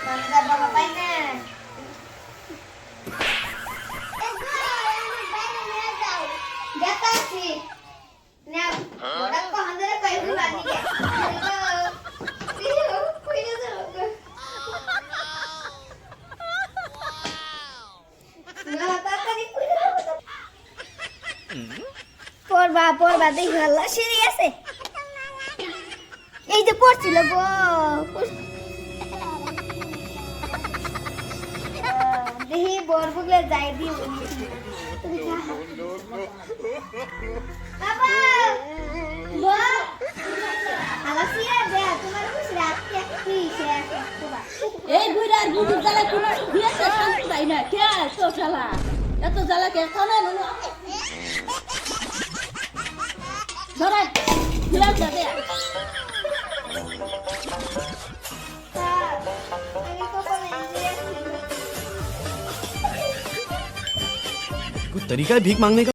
Mangga bapak paine. Jatuh sih. Nah, orang kok handal kayak bulan nih ya. পড়বা দেখি আল্লাহ সিঁড়ি আছে এই যে পড়ছিল গো দেখি বর বুগলে যাই দি বাবা বর আলাসিয়া দে তোমার খুশ রাখতে কি সে বাবা এই বুইরার বুড়ি জ্বালা কোনো বিয়েতে শান্তি পাই না কে তো জ্বালা এত জ্বালা কে খানা নুনো ধরে বিরাট যাবে कुछ तरीका है भीख मांगने का।